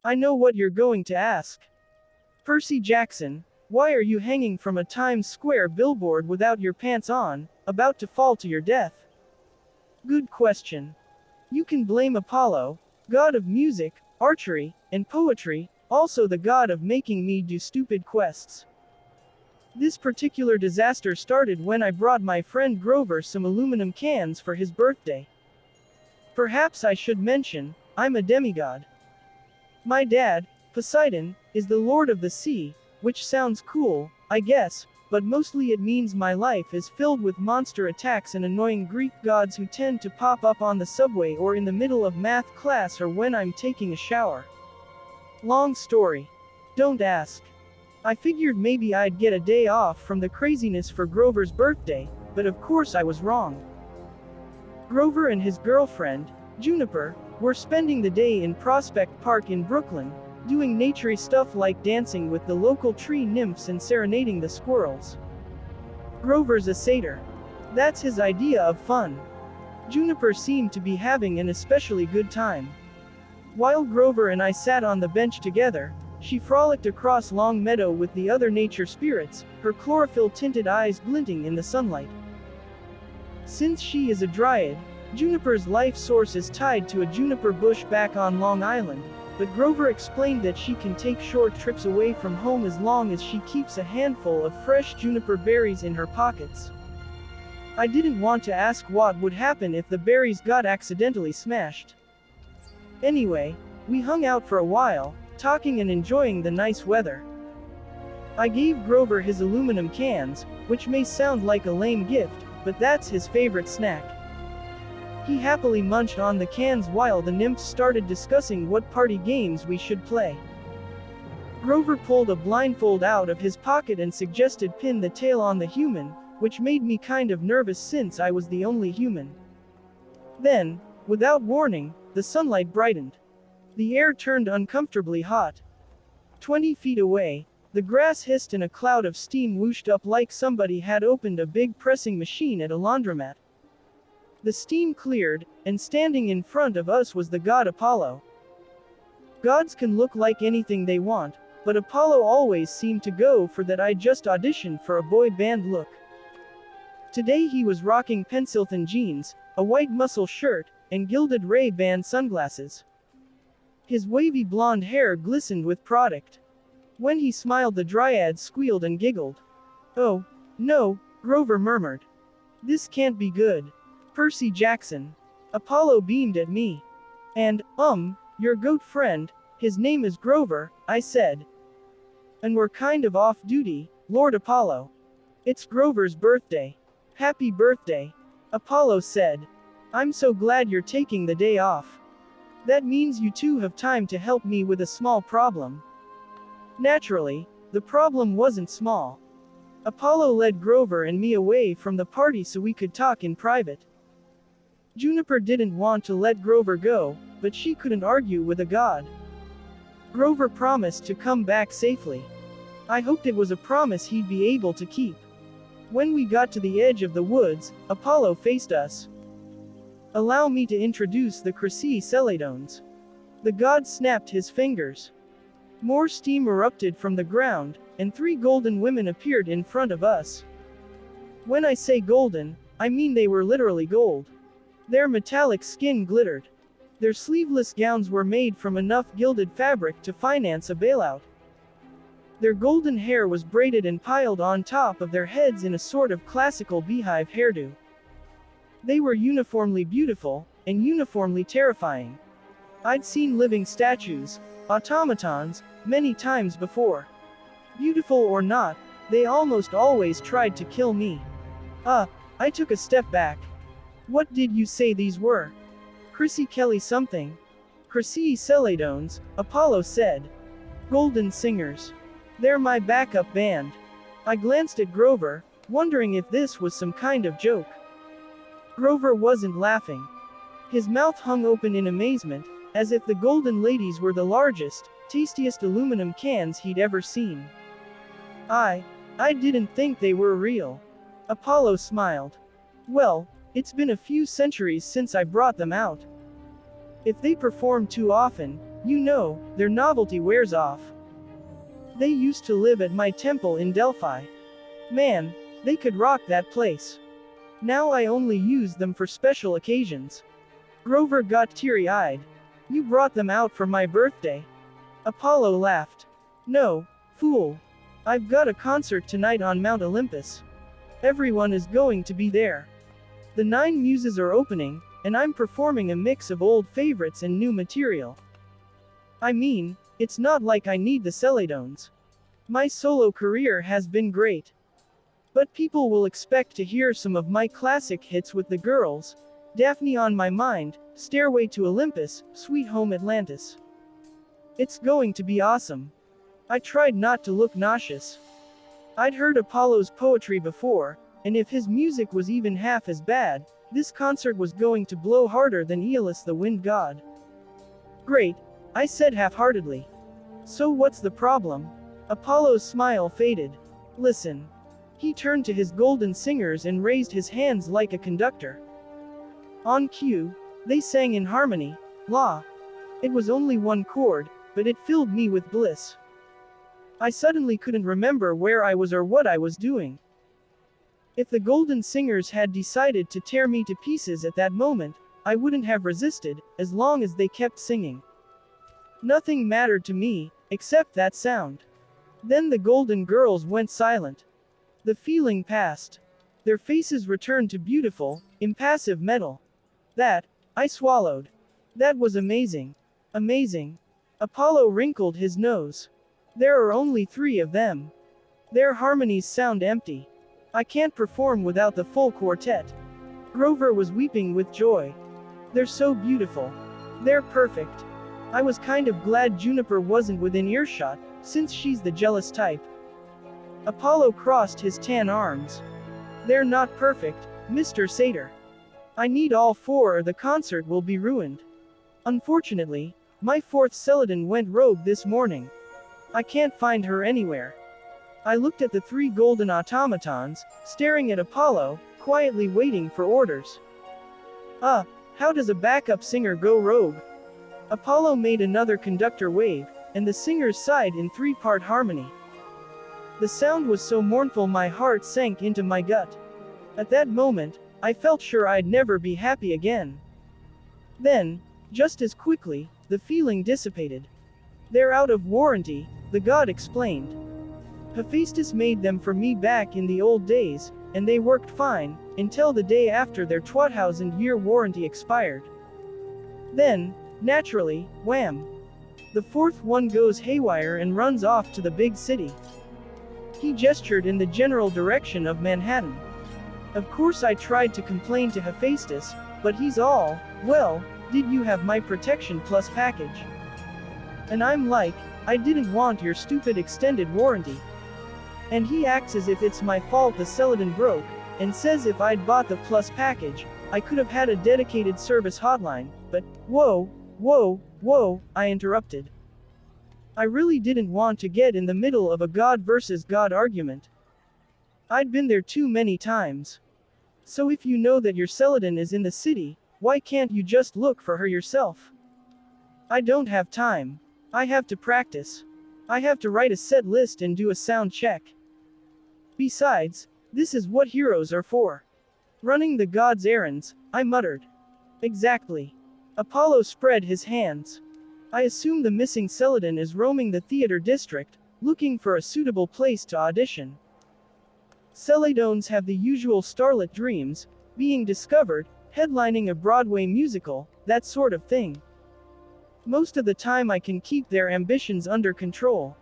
I know what you're going to ask. Percy Jackson, why are you hanging from a Times Square billboard without your pants on, about to fall to your death? Good question. You can blame Apollo, god of music, archery, and poetry, also the god of making me do stupid quests. This particular disaster started when I brought my friend Grover some aluminum cans for his birthday. Perhaps I should mention, I'm a demigod. My dad, Poseidon, is the lord of the sea, which sounds cool, I guess, but mostly it means my life is filled with monster attacks and annoying Greek gods who tend to pop up on the subway or in the middle of math class or when I'm taking a shower. Long story. Don't ask. I figured maybe I'd get a day off from the craziness for Grover's birthday, but of course I was wrong. Grover and his girlfriend, Juniper, were spending the day in Prospect Park in Brooklyn, doing naturey stuff like dancing with the local tree nymphs and serenading the squirrels. Grover's a satyr. That's his idea of fun. Juniper seemed to be having an especially good time. While Grover and I sat on the bench together, she frolicked across Long Meadow with the other nature spirits, her chlorophyll-tinted eyes glinting in the sunlight. Since she is a dryad, Juniper's life source is tied to a juniper bush back on Long Island, but Grover explained that she can take short trips away from home as long as she keeps a handful of fresh juniper berries in her pockets. I didn't want to ask what would happen if the berries got accidentally smashed. Anyway, we hung out for a while, talking and enjoying the nice weather. I gave Grover his aluminum cans, which may sound like a lame gift, but that's his favorite snack. He happily munched on the cans while the nymphs started discussing what party games we should play. Grover pulled a blindfold out of his pocket and suggested pin the tail on the human, which made me kind of nervous since I was the only human. Then, without warning, the sunlight brightened. The air turned uncomfortably hot. 20 feet away, the grass hissed and a cloud of steam whooshed up like somebody had opened a big pressing machine at a laundromat. The steam cleared, and standing in front of us was the god Apollo. Gods can look like anything they want, but Apollo always seemed to go for that I just auditioned for a boy band look. Today he was rocking pencil-thin jeans, a white muscle shirt, and gilded Ray-Ban sunglasses. His wavy blonde hair glistened with product. When he smiled, the dryad squealed and giggled. "Oh, no," Grover murmured. "This can't be good. Percy Jackson." Apollo beamed at me. "And, your goat friend, his name is Grover," I said. "And we're kind of off duty, Lord Apollo. It's Grover's birthday." "Happy birthday," Apollo said. "I'm so glad you're taking the day off. That means you two have time to help me with a small problem." Naturally, the problem wasn't small. Apollo led Grover and me away from the party so we could talk in private. Juniper didn't want to let Grover go, but she couldn't argue with a god. Grover promised to come back safely. I hoped it was a promise he'd be able to keep. When we got to the edge of the woods, Apollo faced us. "Allow me to introduce the celadones." The god snapped his fingers. More steam erupted from the ground, and 3 golden women appeared in front of us. When I say golden, I mean they were literally gold. Their metallic skin glittered. Their sleeveless gowns were made from enough gilded fabric to finance a bailout. Their golden hair was braided and piled on top of their heads in a sort of classical beehive hairdo. They were uniformly beautiful, and uniformly terrifying. I'd seen living statues, automatons, many times before. Beautiful or not, they almost always tried to kill me. I took a step back. "What did you say these were?" "Chrissy Kelly something." "Celadones," Apollo said. "Golden singers. They're my backup band." I glanced at Grover, wondering if this was some kind of joke. Grover wasn't laughing. His mouth hung open in amazement, as if the golden ladies were the largest, tastiest aluminum cans he'd ever seen. I didn't think they were real." Apollo smiled. "Well, it's been a few centuries since I brought them out. If they perform too often, You know, their novelty wears off. They used to live at my temple in Delphi. Man, they could rock that place. Now I only use them for special occasions. Grover got teary-eyed. You brought them out for my birthday. Apollo laughed. No, fool. I've got a concert tonight on Mount Olympus. Everyone is going to be there. The 9 muses are opening, and I'm performing a mix of old favorites and new material. I mean, it's not like I need the celadones. My solo career has been great. But people will expect to hear some of my classic hits with the girls. Daphne on My Mind, Stairway to Olympus, Sweet Home Atlantis. It's going to be awesome. I tried not to look nauseous. I'd heard Apollo's poetry before, and if his music was even half as bad, this concert was going to blow harder than Aeolus the wind god. Great, I said half-heartedly. So what's the problem? Apollo's smile faded. Listen. He turned to his golden singers and raised his hands like a conductor. On cue, they sang in harmony, La. It was only one chord, but it filled me with bliss. I suddenly couldn't remember where I was or what I was doing. If the golden singers had decided to tear me to pieces at that moment, I wouldn't have resisted, as long as they kept singing. Nothing mattered to me, except that sound. Then the golden girls went silent. The feeling passed. Their faces returned to beautiful, impassive metal. That, I swallowed. That was amazing. Amazing. Apollo wrinkled his nose. There are only 3 of them. Their harmonies sound empty. I can't perform without the full quartet. Grover was weeping with joy. They're so beautiful. They're perfect. I was kind of glad Juniper wasn't within earshot, since she's the jealous type. Apollo crossed his tan arms. They're not perfect, Mr. Satyr. I need all 4 or the concert will be ruined. Unfortunately, my 4th celadon went rogue this morning. I can't find her anywhere. I looked at the 3 golden automatons, staring at Apollo, quietly waiting for orders. How does a backup singer go rogue? Apollo made another conductor wave, and the singers sighed in 3-part harmony. The sound was so mournful my heart sank into my gut. At that moment, I felt sure I'd never be happy again. Then, just as quickly, the feeling dissipated. They're out of warranty, the god explained. Hephaestus made them for me back in the old days, and they worked fine, until the day after their 2000-year warranty expired. Then, naturally, wham! The 4th one goes haywire and runs off to the big city. He gestured in the general direction of Manhattan. Of course I tried to complain to Hephaestus, but he's all, well, did you have my protection plus package? And I'm like, I didn't want your stupid extended warranty. And he acts as if it's my fault the celadon broke, and says if I'd bought the plus package, I could have had a dedicated service hotline, but, whoa, I interrupted. I really didn't want to get in the middle of a god versus god argument. I'd been there too many times. So if you know that your celadon is in the city, why can't you just look for her yourself? I don't have time. I have to practice. I have to write a set list and do a sound check. Besides, this is what heroes are for. Running the gods' errands, I muttered. Exactly. Apollo spread his hands. I assume the missing celadon is roaming the theater district, looking for a suitable place to audition. Celadones have the usual starlet dreams, being discovered, headlining a Broadway musical, that sort of thing. Most of the time I can keep their ambitions under control.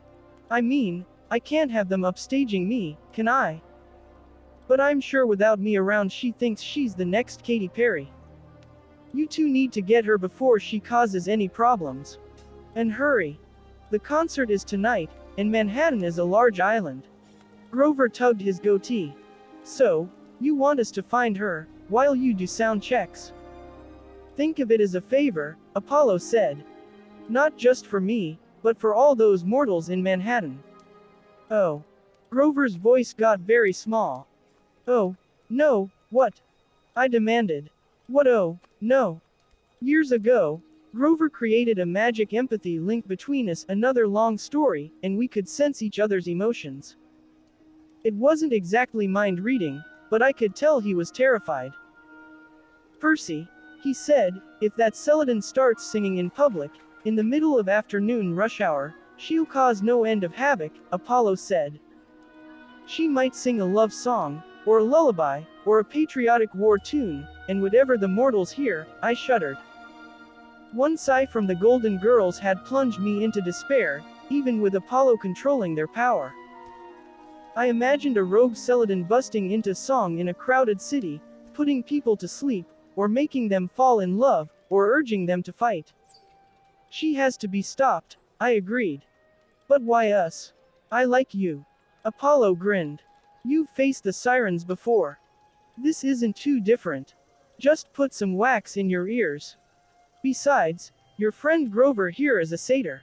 I mean, I can't have them upstaging me, can I? But I'm sure without me around she thinks she's the next Katy Perry. You 2 need to get her before she causes any problems. And hurry. The concert is tonight, and Manhattan is a large island. Grover tugged his goatee. So, you want us to find her, while you do sound checks? Think of it as a favor, Apollo said. Not just for me, but for all those mortals in Manhattan. Oh. Grover's voice got very small. Oh, no, what? I demanded. What oh, no. Years ago, Grover created a magic empathy link between us, another long story, and we could sense each other's emotions. It wasn't exactly mind reading, but I could tell he was terrified. Percy, he said, if that celadon starts singing in public, in the middle of afternoon rush hour, she'll cause no end of havoc, Apollo said. She might sing a love song, or a lullaby, or a patriotic war tune, and whatever the mortals hear, I shuddered. One sigh from the Golden Girls had plunged me into despair, even with Apollo controlling their power. I imagined a rogue celadon busting into song in a crowded city, putting people to sleep, or making them fall in love, or urging them to fight. She has to be stopped, I agreed. But why us? I like you. Apollo grinned. You've faced the sirens before. This isn't too different. Just put some wax in your ears. Besides, your friend Grover here is a satyr.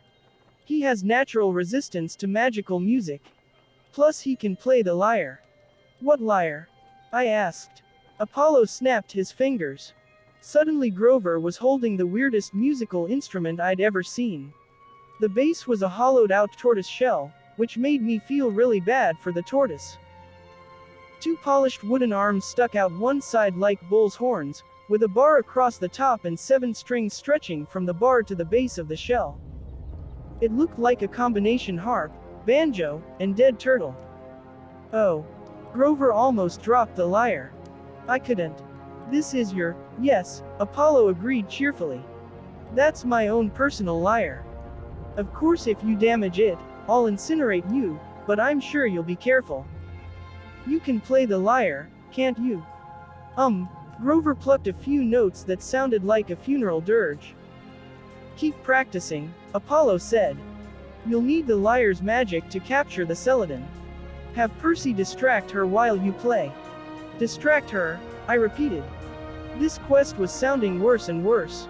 He has natural resistance to magical music. Plus he can play the lyre. What lyre? I asked. Apollo snapped his fingers. Suddenly Grover was holding the weirdest musical instrument I'd ever seen. The bass was a hollowed-out tortoise shell, which made me feel really bad for the tortoise. Two polished wooden arms stuck out one side like bull's horns, with a bar across the top and 7 strings stretching from the bar to the base of the shell. It looked like a combination harp, banjo, and dead turtle. Oh. Grover almost dropped the lyre. I couldn't. This is your, yes, Apollo agreed cheerfully. That's my own personal lyre. Of course if you damage it, I'll incinerate you, but I'm sure you'll be careful. You can play the lyre, can't you? Grover plucked a few notes that sounded like a funeral dirge. Keep practicing, Apollo said. You'll need the lyre's magic to capture the celadon. Have Percy distract her while you play. Distract her, I repeated. This quest was sounding worse and worse.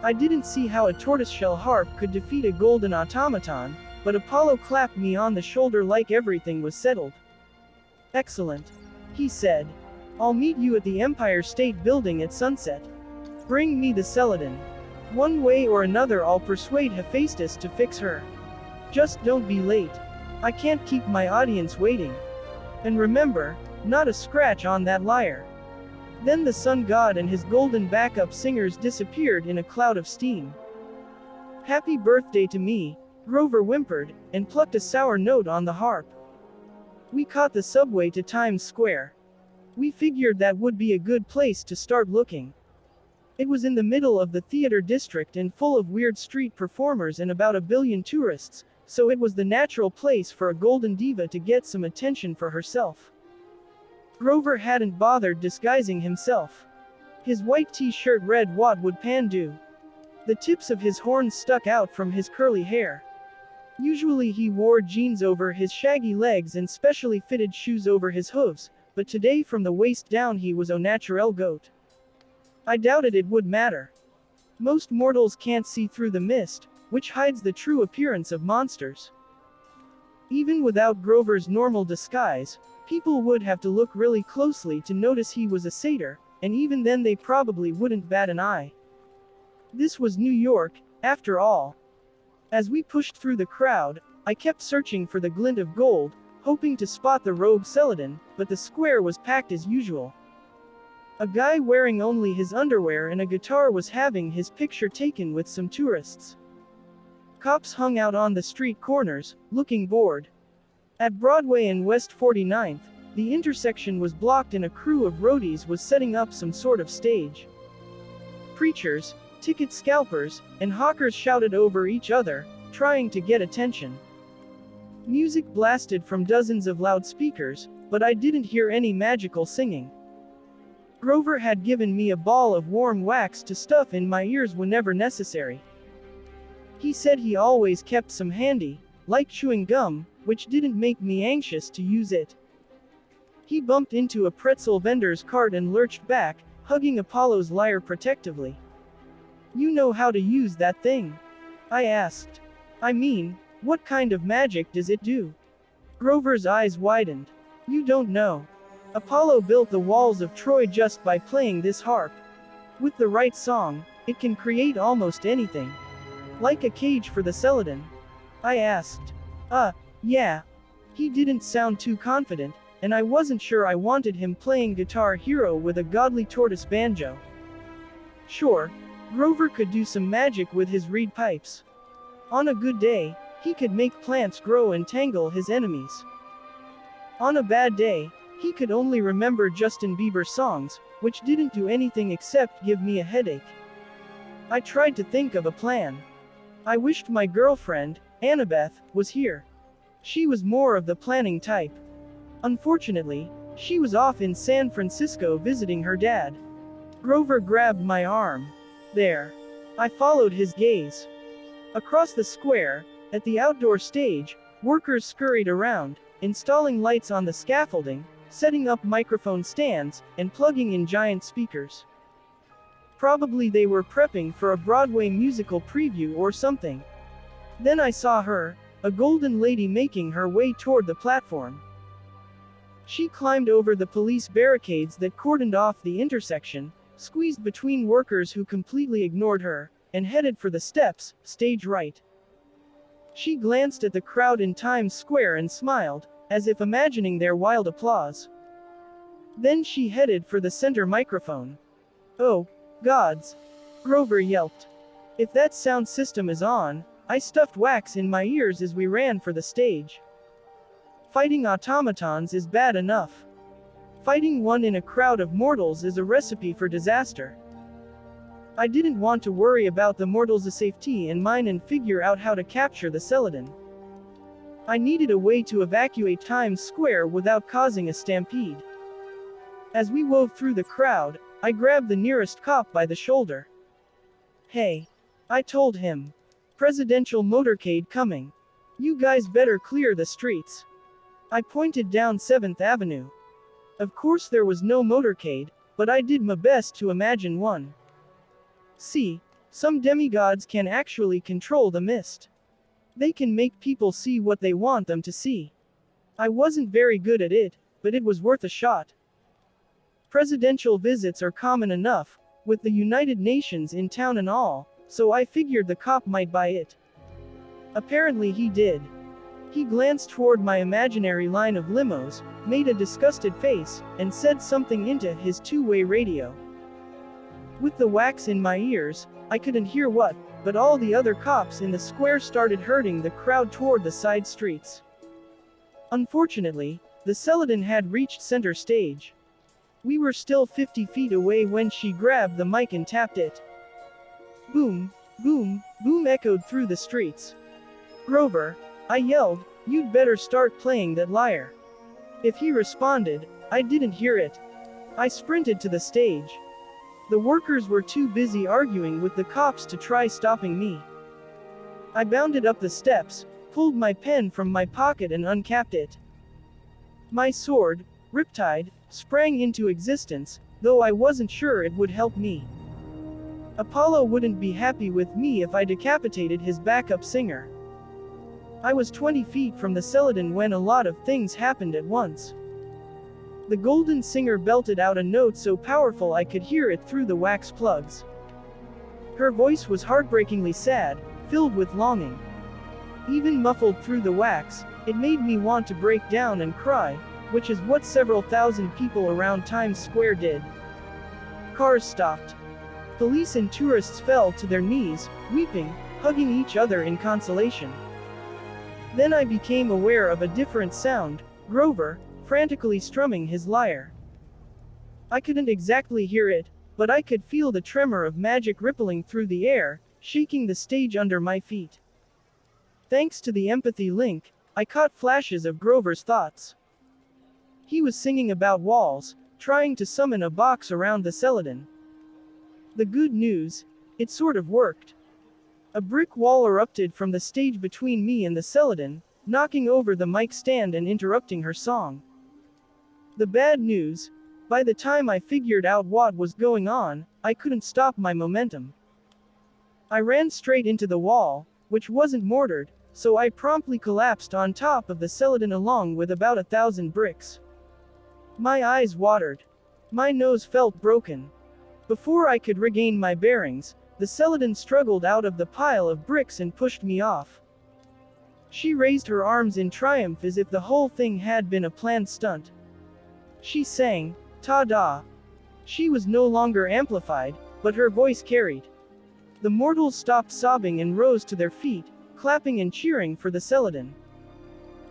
I didn't see how a tortoiseshell harp could defeat a golden automaton, but Apollo clapped me on the shoulder like everything was settled. Excellent. He said. I'll meet you at the Empire State Building at sunset. Bring me the celadon. One way or another I'll persuade Hephaestus to fix her. Just don't be late. I can't keep my audience waiting. And remember, not a scratch on that lyre. Then the sun god and his golden backup singers disappeared in a cloud of steam. Happy birthday to me, Grover whimpered, and plucked a sour note on the harp. We caught the subway to Times Square. We figured that would be a good place to start looking. It was in the middle of the theater district and full of weird street performers and about 1 billion tourists, so it was the natural place for a golden diva to get some attention for herself. Grover hadn't bothered disguising himself. His white t-shirt read "What would Pan do?" The tips of his horns stuck out from his curly hair. Usually he wore jeans over his shaggy legs and specially fitted shoes over his hooves, but today from the waist down he was au naturel goat. I doubted it would matter. Most mortals can't see through the mist, which hides the true appearance of monsters. Even without Grover's normal disguise, people would have to look really closely to notice he was a satyr, and even then they probably wouldn't bat an eye. This was New York, after all. As we pushed through the crowd, I kept searching for the glint of gold, hoping to spot the rogue celadon, but the square was packed as usual. A guy wearing only his underwear and a guitar was having his picture taken with some tourists. Cops hung out on the street corners, looking bored. At Broadway and West 49th, the intersection was blocked and a crew of roadies was setting up some sort of stage. Preachers, ticket scalpers, and hawkers shouted over each other, trying to get attention. Music blasted from dozens of loudspeakers, but I didn't hear any magical singing. Grover had given me a ball of warm wax to stuff in my ears whenever necessary. He said he always kept some handy, like chewing gum, which didn't make me anxious to use it. He bumped into a pretzel vendor's cart and lurched back, hugging Apollo's lyre protectively. You know how to use that thing? I asked. I mean, what kind of magic does it do? Grover's eyes widened. You don't know. Apollo built the walls of Troy just by playing this harp. With the right song, It can create almost anything. Like a cage for the celadon? I asked. Yeah. He didn't sound too confident, and I wasn't sure I wanted him playing Guitar Hero with a godly tortoise banjo. Sure, Grover could do some magic with his reed pipes. On a good day, he could make plants grow and tangle his enemies. On a bad day, he could only remember Justin Bieber songs, which didn't do anything except give me a headache. I tried to think of a plan. I wished my girlfriend, Annabeth, was here. She was more of the planning type. Unfortunately, she was off in San Francisco visiting her dad. Grover grabbed my arm. There. I followed his gaze. Across the square, at the outdoor stage, workers scurried around, installing lights on the scaffolding, setting up microphone stands, and plugging in giant speakers. Probably they were prepping for a Broadway musical preview or something. Then I saw her, a golden lady making her way toward the platform. She climbed over the police barricades that cordoned off the intersection, squeezed between workers who completely ignored her, and headed for the steps, stage right. She glanced at the crowd in Times Square and smiled, as if imagining their wild applause. Then she headed for the center microphone. "Oh, gods!" Grover yelped. "If that sound system is on," I stuffed wax in my ears as we ran for the stage. Fighting automatons is bad enough. Fighting one in a crowd of mortals is a recipe for disaster. I didn't want to worry about the mortals' safety and mine and figure out how to capture the celadon. I needed a way to evacuate Times Square without causing a stampede. As we wove through the crowd, I grabbed the nearest cop by the shoulder. "Hey," I told him. "Presidential motorcade coming. You guys better clear the streets." I pointed down 7th Avenue. Of course there was no motorcade, but I did my best to imagine one. See, some demigods can actually control the mist. They can make people see what they want them to see. I wasn't very good at it, but it was worth a shot. Presidential visits are common enough, with the United Nations in town and all, so I figured the cop might buy it. Apparently he did. He glanced toward my imaginary line of limos, made a disgusted face, and said something into his two-way radio. With the wax in my ears, I couldn't hear what, but all the other cops in the square started herding the crowd toward the side streets. Unfortunately, the celadon had reached center stage. We were still 50 feet away when she grabbed the mic and tapped it. Boom, boom, boom echoed through the streets. "Grover," I yelled, "you'd better start playing that lyre." If he responded, I didn't hear it. I sprinted to the stage. The workers were too busy arguing with the cops to try stopping me. I bounded up the steps, pulled my pen from my pocket and uncapped it. My sword, Riptide, sprang into existence, though I wasn't sure it would help me. Apollo wouldn't be happy with me if I decapitated his backup singer. I was 20 feet from the celadon when a lot of things happened at once. The golden singer belted out a note so powerful I could hear it through the wax plugs. Her voice was heartbreakingly sad, filled with longing. Even muffled through the wax, it made me want to break down and cry, which is what several thousand people around Times Square did. Cars stopped. Police and tourists fell to their knees, weeping, hugging each other in consolation. Then I became aware of a different sound, Grover, frantically strumming his lyre. I couldn't exactly hear it, but I could feel the tremor of magic rippling through the air, shaking the stage under my feet. Thanks to the empathy link, I caught flashes of Grover's thoughts. He was singing about walls, trying to summon a box around the celadon. The good news, it sort of worked. A brick wall erupted from the stage between me and the celadon, knocking over the mic stand and interrupting her song. The bad news, by the time I figured out what was going on, I couldn't stop my momentum. I ran straight into the wall, which wasn't mortared, so I promptly collapsed on top of the celadon along with about 1,000 bricks. My eyes watered. My nose felt broken. Before I could regain my bearings, the celadon struggled out of the pile of bricks and pushed me off. She raised her arms in triumph as if the whole thing had been a planned stunt. She sang, "Ta-da!" She was no longer amplified, but her voice carried. The mortals stopped sobbing and rose to their feet, clapping and cheering for the celadon.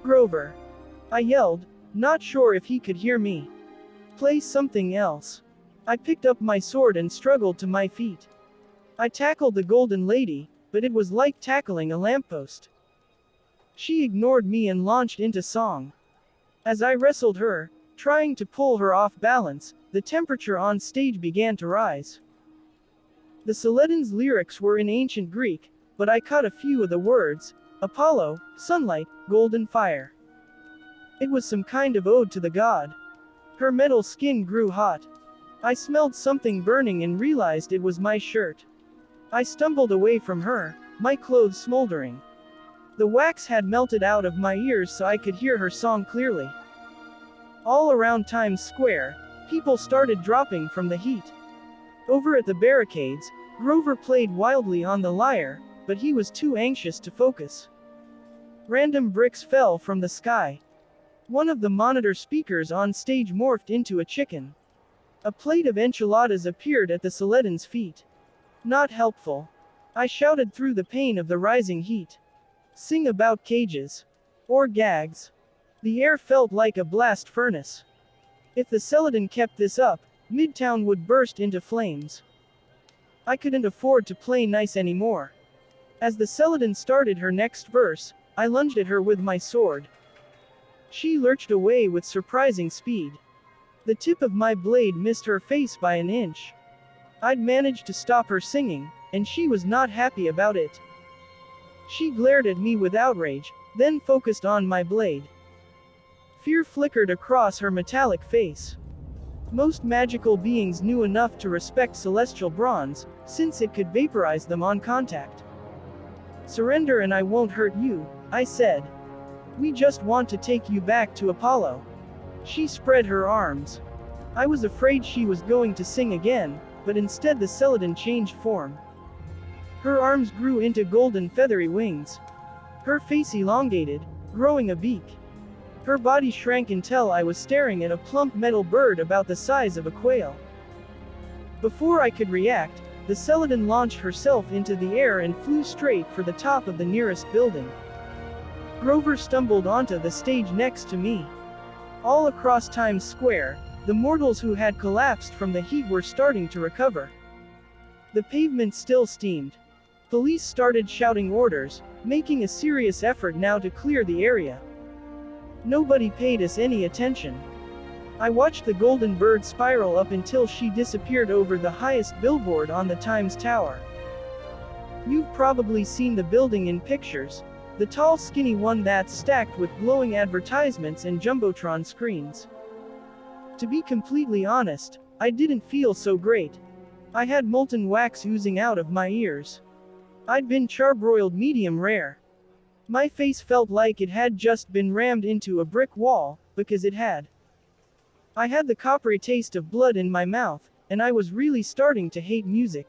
"Grover!" I yelled, not sure if he could hear me. "Play something else." I picked up my sword and struggled to my feet. I tackled the golden lady, but it was like tackling a lamppost. She ignored me and launched into song. As I wrestled her, trying to pull her off balance, the temperature on stage began to rise. The celadon's lyrics were in ancient Greek, but I caught a few of the words: Apollo, sunlight, golden fire. It was some kind of ode to the god. Her metal skin grew hot. I smelled something burning and realized it was my shirt. I stumbled away from her, my clothes smoldering. The wax had melted out of my ears so I could hear her song clearly. All around Times Square, people started dropping from the heat. Over at the barricades, Grover played wildly on the lyre, but he was too anxious to focus. Random bricks fell from the sky. One of the monitor speakers on stage morphed into a chicken. A plate of enchiladas appeared at the celadon's feet. Not helpful. I shouted through the pain of the rising heat. Sing about cages. Or gags. The air felt like a blast furnace. If the celadon kept this up, Midtown would burst into flames. I couldn't afford to play nice anymore. As the celadon started her next verse, I lunged at her with my sword. She lurched away with surprising speed. The tip of my blade missed her face by an inch. I'd managed to stop her singing, and she was not happy about it. She glared at me with outrage, then focused on my blade. Fear flickered across her metallic face. Most magical beings knew enough to respect celestial bronze, since it could vaporize them on contact. "Surrender and I won't hurt you," I said. "We just want to take you back to Apollo." She spread her arms. I was afraid she was going to sing again, but instead the celadon changed form. Her arms grew into golden feathery wings. Her face elongated, growing a beak. Her body shrank until I was staring at a plump metal bird about the size of a quail. Before I could react, the celadon launched herself into the air and flew straight for the top of the nearest building. Grover stumbled onto the stage next to me. All across Times Square, the mortals who had collapsed from the heat were starting to recover. The pavement still steamed. Police started shouting orders, making a serious effort now to clear the area. Nobody paid us any attention. I watched the golden bird spiral up until she disappeared over the highest billboard on the Times Tower. You've probably seen the building in pictures, the tall skinny one that's stacked with glowing advertisements and jumbotron screens. To be completely honest, I didn't feel so great. I had molten wax oozing out of my ears. I'd been charbroiled medium rare. My face felt like it had just been rammed into a brick wall, because it had. I had the coppery taste of blood in my mouth, and I was really starting to hate music.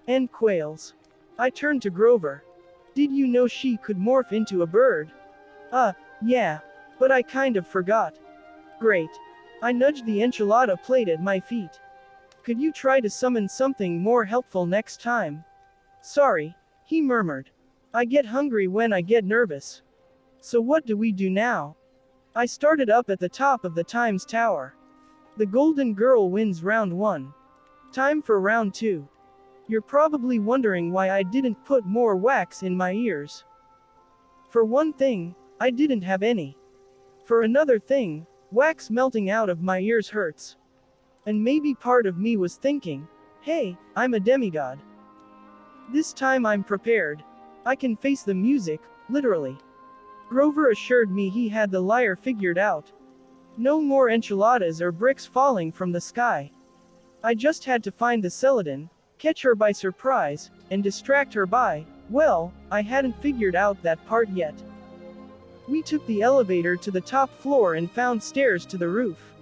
And quails. I turned to Grover. "Did you know she could morph into a bird?" Yeah. But I kind of forgot." "Great." I nudged the enchilada plate at my feet. "Could you try to summon something more helpful next time?" "Sorry," he murmured. "I get hungry when I get nervous." "So what do we do now?" I started up at the top of the Times Tower. The Golden Girl wins round 1. Time for round 2. You're probably wondering why I didn't put more wax in my ears. For one thing, I didn't have any. For another thing, wax melting out of my ears hurts. And maybe part of me was thinking, hey, I'm a demigod. This time I'm prepared. I can face the music, literally. Grover assured me he had the lyre figured out. No more enchiladas or bricks falling from the sky. I just had to find the celadon, catch her by surprise, and distract her by, well, I hadn't figured out that part yet. We took the elevator to the top floor and found stairs to the roof.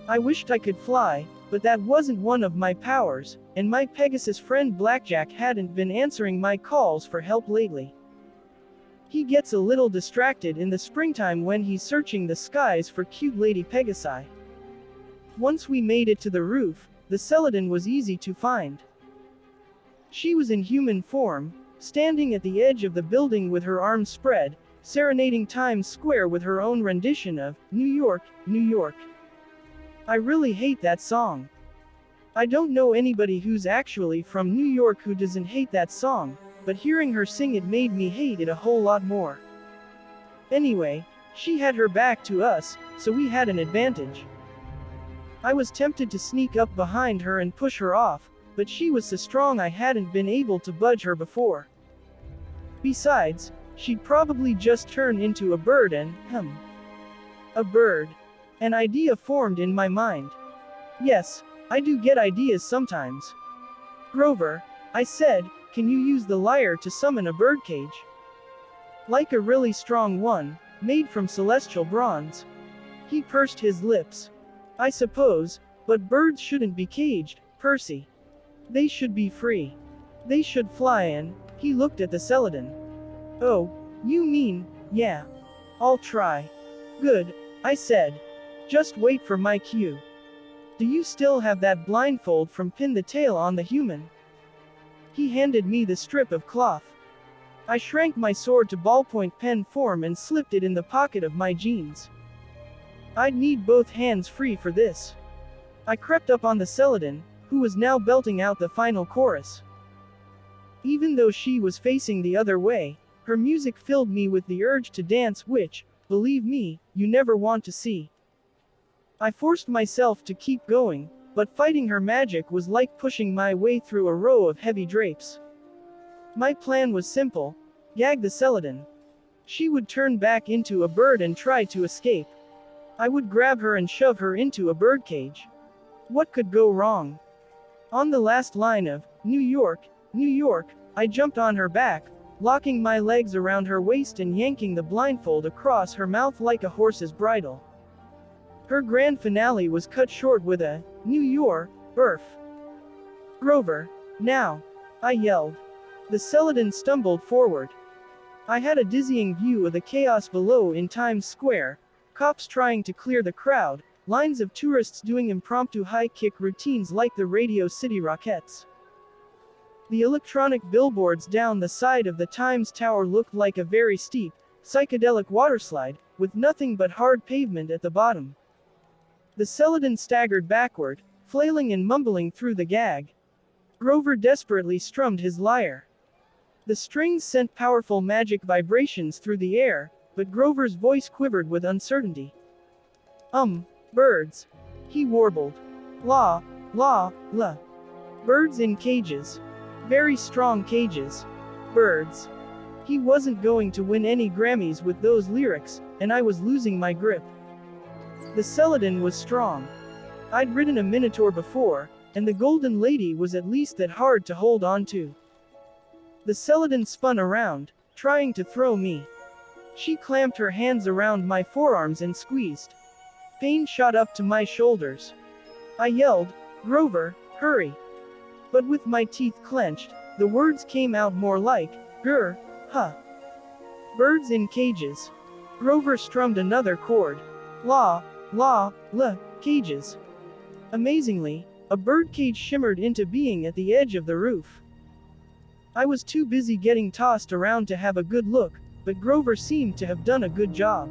I wished I could fly, But that wasn't one of my powers, and my Pegasus friend Blackjack hadn't been answering my calls for help lately. He gets a little distracted in the springtime when he's searching the skies for cute Lady Pegasi. Once we made it to the roof, the celadon was easy to find. She was in human form, standing at the edge of the building with her arms spread, serenading Times Square with her own rendition of New York, New York. I really hate that song. I don't know anybody who's actually from New York who doesn't hate that song, but hearing her sing it made me hate it a whole lot more. Anyway, she had her back to us, so we had an advantage. I was tempted to sneak up behind her and push her off, but she was so strong I hadn't been able to budge her before. Besides, she'd probably just turn into a bird and, a bird. An idea formed in my mind. Yes, I do get ideas sometimes. Grover, I said, can you use the lyre to summon a birdcage? Like a really strong one, made from celestial bronze. He pursed his lips. I suppose, but birds shouldn't be caged, Percy. They should be free. They should fly and, he looked at the celadon. Oh, you mean, yeah. I'll try. Good, I said. Just wait for my cue. Do you still have that blindfold from Pin the Tail on the human? He handed me the strip of cloth. I shrank my sword to ballpoint pen form and slipped it in the pocket of my jeans. I'd need both hands free for this. I crept up on the celadon, who was now belting out the final chorus. Even though she was facing the other way, her music filled me with the urge to dance which, believe me, you never want to see. I forced myself to keep going, but fighting her magic was like pushing my way through a row of heavy drapes. My plan was simple: gag the celadon. She would turn back into a bird and try to escape. I would grab her and shove her into a birdcage. What could go wrong? On the last line of New York, New York, I jumped on her back, locking my legs around her waist and yanking the blindfold across her mouth like a horse's bridle. Her grand finale was cut short with a New York, Burf. Grover, now! I yelled. The celadon stumbled forward. I had a dizzying view of the chaos below in Times Square, cops trying to clear the crowd, lines of tourists doing impromptu high-kick routines like the Radio City Rockettes. The electronic billboards down the side of the Times Tower looked like a very steep, psychedelic waterslide, with nothing but hard pavement at the bottom. The celadon staggered backward, flailing and mumbling through the gag. Grover desperately strummed his lyre. The strings sent powerful magic vibrations through the air, but Grover's voice quivered with uncertainty. Birds. He warbled. La, la, la. Birds in cages. Very strong cages. Birds. He wasn't going to win any Grammys with those lyrics, and I was losing my grip. The celadon was strong. I'd ridden a minotaur before, and the golden lady was at least that hard to hold on to. The celadon spun around, trying to throw me. She clamped her hands around my forearms and squeezed. Pain shot up to my shoulders. I yelled, Grover, hurry. But with my teeth clenched, the words came out more like, grr, huh. Birds in cages. Grover strummed another chord. La, la, la, cages. Amazingly, a birdcage shimmered into being at the edge of the roof. I was too busy getting tossed around to have a good look, but Grover seemed to have done a good job.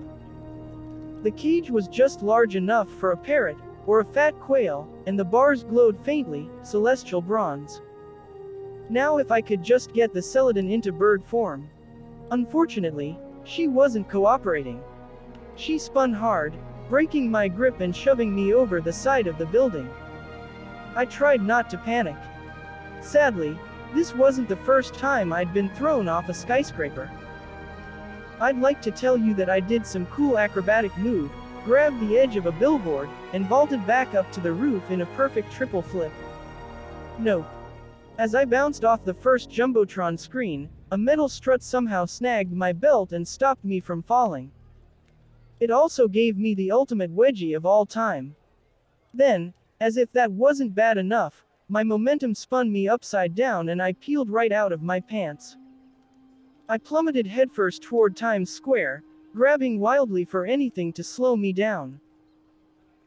The cage was just large enough for a parrot, or a fat quail, and the bars glowed faintly, celestial bronze. Now if I could just get the celadon into bird form. Unfortunately, she wasn't cooperating. She spun hard, breaking my grip and shoving me over the side of the building. I tried not to panic. Sadly, this wasn't the first time I'd been thrown off a skyscraper. I'd like to tell you that I did some cool acrobatic move, grabbed the edge of a billboard, and vaulted back up to the roof in a perfect triple flip. Nope. As I bounced off the first Jumbotron screen, a metal strut somehow snagged my belt and stopped me from falling. It also gave me the ultimate wedgie of all time. Then, As if that wasn't bad enough, my momentum spun me upside down and I peeled right out of my pants. I plummeted headfirst toward Times Square, grabbing wildly for anything to slow me down.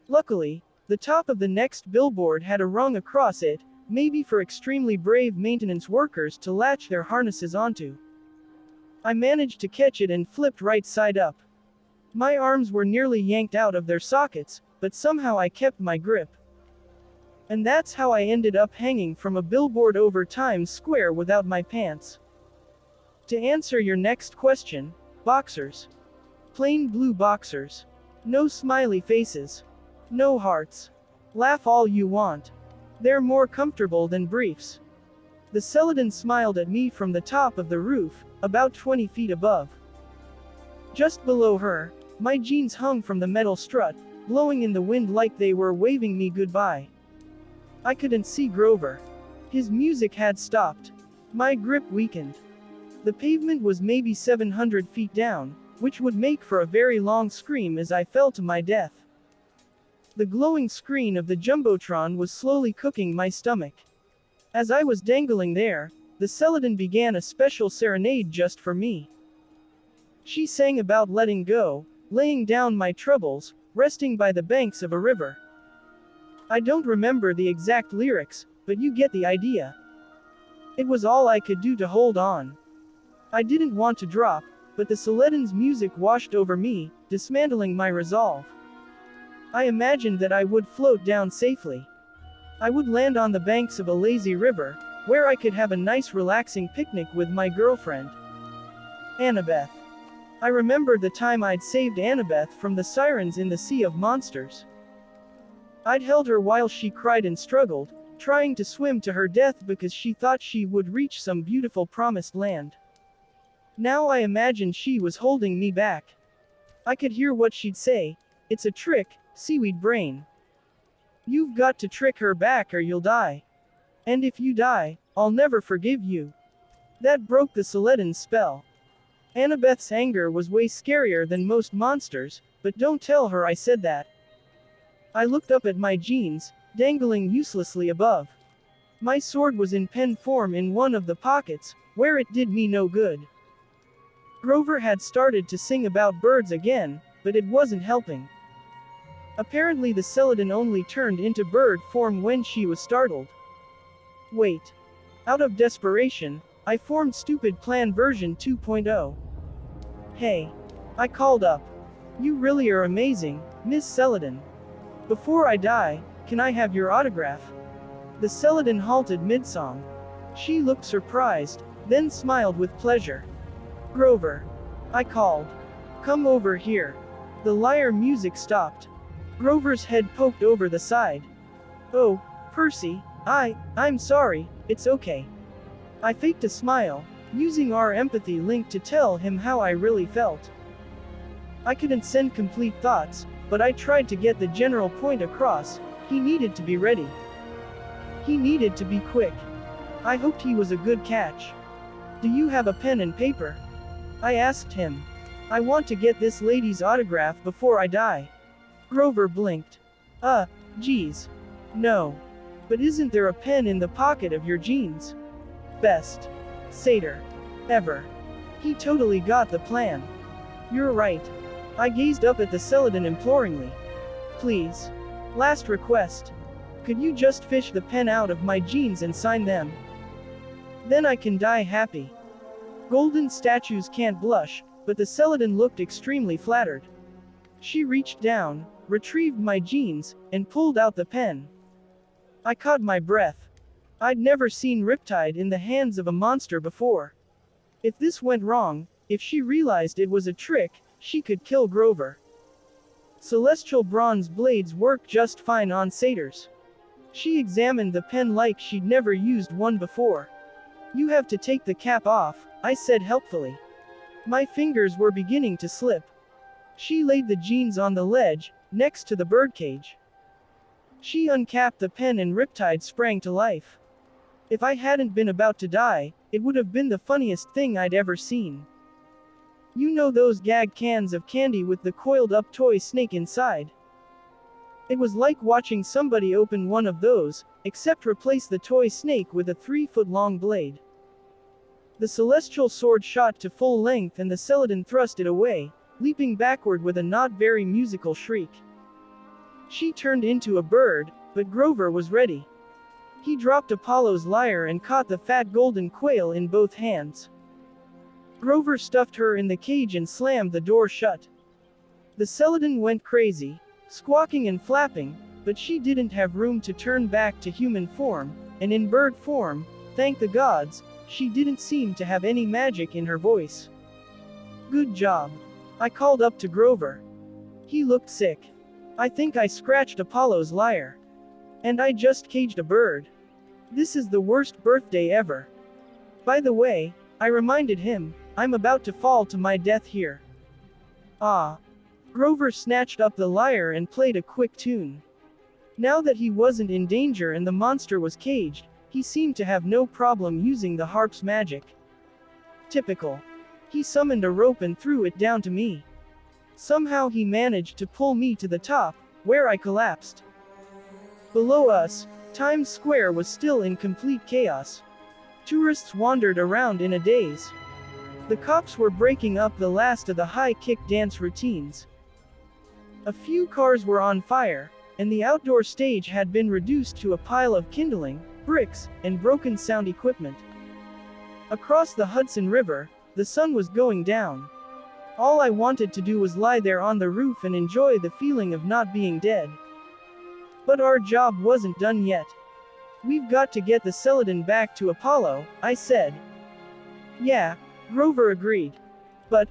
Luckily, the top of the next billboard had a rung across it, maybe for extremely brave maintenance workers to latch their harnesses onto. I managed to catch it and flipped right side up. My arms were nearly yanked out of their sockets, but somehow I kept my grip. And that's how I ended up hanging from a billboard over Times Square without my pants. To answer your next question, boxers. Plain blue boxers. No smiley faces. No hearts. Laugh all you want. They're more comfortable than briefs. The celadon smiled at me from the top of the roof, about 20 feet above. Just below her, my jeans hung from the metal strut, blowing in the wind like they were waving me goodbye. I couldn't see Grover. His music had stopped. My grip weakened. The pavement was maybe 700 feet down, which would make for a very long scream as I fell to my death. The glowing screen of the Jumbotron was slowly cooking my stomach. As I was dangling there, the celadon began a special serenade just for me. She sang about letting go, laying down my troubles, resting by the banks of a river. I don't remember the exact lyrics, but you get the idea. It was all I could do to hold on. I didn't want to drop, but the celadon's music washed over me, dismantling my resolve. I imagined that I would float down safely. I would land on the banks of a lazy river, where I could have a nice relaxing picnic with my girlfriend, Annabeth. I remembered the time I'd saved Annabeth from the sirens in the Sea of Monsters. I'd held her while she cried and struggled, trying to swim to her death because she thought she would reach some beautiful promised land. Now I imagined she was holding me back. I could hear what she'd say. It's a trick, seaweed brain. You've got to trick her back or you'll die. And if you die, I'll never forgive you. That broke the celadon's spell. Annabeth's anger was way scarier than most monsters, but don't tell her I said that. I looked up at my jeans, dangling uselessly above. My sword was in pen form in one of the pockets, where it did me no good. Grover had started to sing about birds again, but it wasn't helping. Apparently the celadon only turned into bird form when she was startled. Wait. Out of desperation, I formed stupid plan version 2.0. Hey. I called up. You really are amazing, Miss Celadon. Before I die, can I have your autograph? The celadon halted mid-song. She looked surprised, then smiled with pleasure. Grover. I called. Come over here. The lyre music stopped. Grover's head poked over the side. Oh, Percy, I'm sorry, it's okay. I faked a smile, using our empathy link to tell him how I really felt. I couldn't send complete thoughts, but I tried to get the general point across. He needed to be ready. He needed to be quick. I hoped he was a good catch. Do you have a pen and paper? I asked him. I want to get this lady's autograph before I die. Grover blinked. Geez. No. But isn't there a pen in the pocket of your jeans? Best satyr ever. He totally got the plan. You're right. I gazed up at the celadon imploringly. Please. Last request. Could you just fish the pen out of my jeans and sign them? Then I can die happy. Golden statues can't blush, but the celadon looked extremely flattered. She reached down, retrieved my jeans, and pulled out the pen. I caught my breath. I'd never seen Riptide in the hands of a monster before. If this went wrong, if she realized it was a trick, she could kill Grover. Celestial bronze blades work just fine on satyrs. She examined the pen like she'd never used one before. You have to take the cap off, I said helpfully. My fingers were beginning to slip. She laid the jeans on the ledge, next to the birdcage. She uncapped the pen and Riptide sprang to life. If I hadn't been about to die, it would have been the funniest thing I'd ever seen. You know those gag cans of candy with the coiled up toy snake inside? It was like watching somebody open one of those, except replace the toy snake with a 3-foot-long blade. The celestial sword shot to full length and the celadon thrust it away, leaping backward with a not very musical shriek. She turned into a bird, but Grover was ready. He dropped Apollo's lyre and caught the fat golden quail in both hands. Grover stuffed her in the cage and slammed the door shut. The celadon went crazy, squawking and flapping, but she didn't have room to turn back to human form, and in bird form, thank the gods, she didn't seem to have any magic in her voice. Good job. I called up to Grover. He looked sick. I think I scratched Apollo's lyre. And I just caged a bird. This is the worst birthday ever. By the way, I reminded him, I'm about to fall to my death here. Ah. Grover snatched up the lyre and played a quick tune. Now that he wasn't in danger and the monster was caged, he seemed to have no problem using the harp's magic. Typical. He summoned a rope and threw it down to me. Somehow he managed to pull me to the top, where I collapsed. Below us, Times Square was still in complete chaos. Tourists wandered around in a daze. The cops were breaking up the last of the high-kick dance routines. A few cars were on fire, and the outdoor stage had been reduced to a pile of kindling, bricks, and broken sound equipment. Across the Hudson River, the sun was going down. All I wanted to do was lie there on the roof and enjoy the feeling of not being dead. But our job wasn't done yet. We've got to get the celadon back to Apollo, I said. Yeah, Grover agreed. But,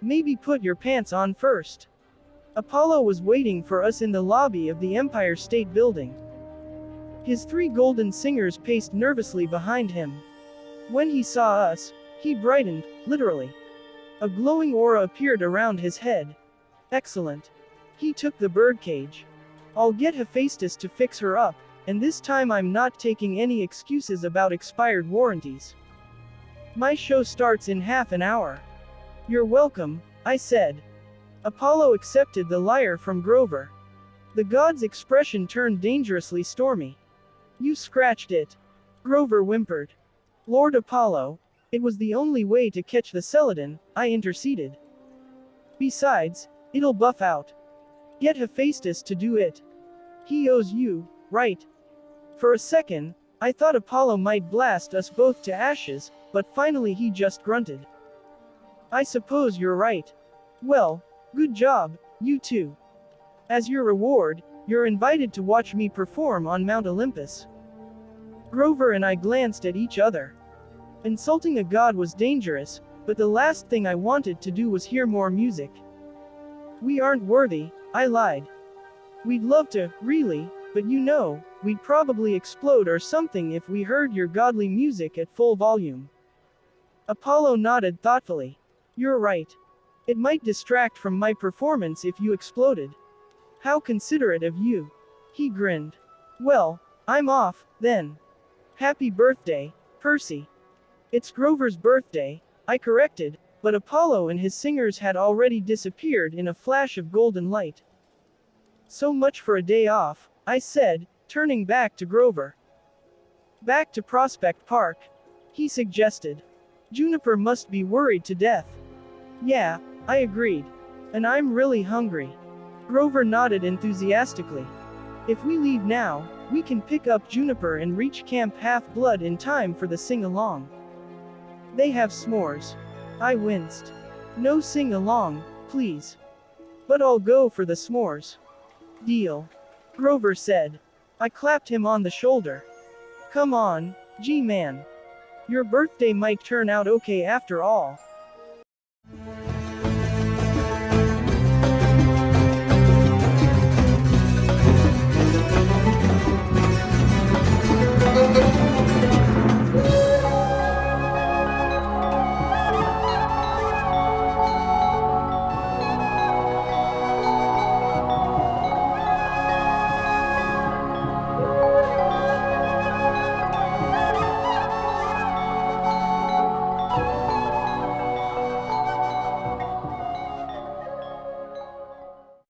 maybe put your pants on first. Apollo was waiting for us in the lobby of the Empire State Building. His 3 golden singers paced nervously behind him. When he saw us, he brightened, literally. A glowing aura appeared around his head. Excellent. He took the birdcage. I'll get Hephaestus to fix her up, and this time I'm not taking any excuses about expired warranties. My show starts in half an hour. You're welcome, I said. Apollo accepted the lyre from Grover. The god's expression turned dangerously stormy. You scratched it. Grover whimpered. Lord Apollo, it was the only way to catch the celadon, I interceded. Besides, it'll buff out. Get Hephaestus to do it. He owes you, right? For a second, I thought Apollo might blast us both to ashes, but finally he just grunted. I suppose you're right. Well, good job, you two. As your reward, you're invited to watch me perform on Mount Olympus. Grover and I glanced at each other. Insulting a god was dangerous, but the last thing I wanted to do was hear more music. We aren't worthy, I lied. We'd love to, really, but you know, we'd probably explode or something if we heard your godly music at full volume. Apollo nodded thoughtfully. You're right. It might distract from my performance if you exploded. How considerate of you. He grinned. Well, I'm off, then. Happy birthday, Percy. It's Grover's birthday, I corrected, but Apollo and his singers had already disappeared in a flash of golden light. So much for a day off, I said, turning back to Grover. Back to Prospect Park, he suggested. Juniper must be worried to death. Yeah, I agreed. And I'm really hungry. Grover nodded enthusiastically. If we leave now, we can pick up Juniper and reach Camp Half-Blood in time for the sing-along. They have s'mores. I winced. No sing-along, please. But I'll go for the s'mores. Deal. Grover said. I clapped him on the shoulder. Come on, G-Man. Your birthday might turn out okay after all.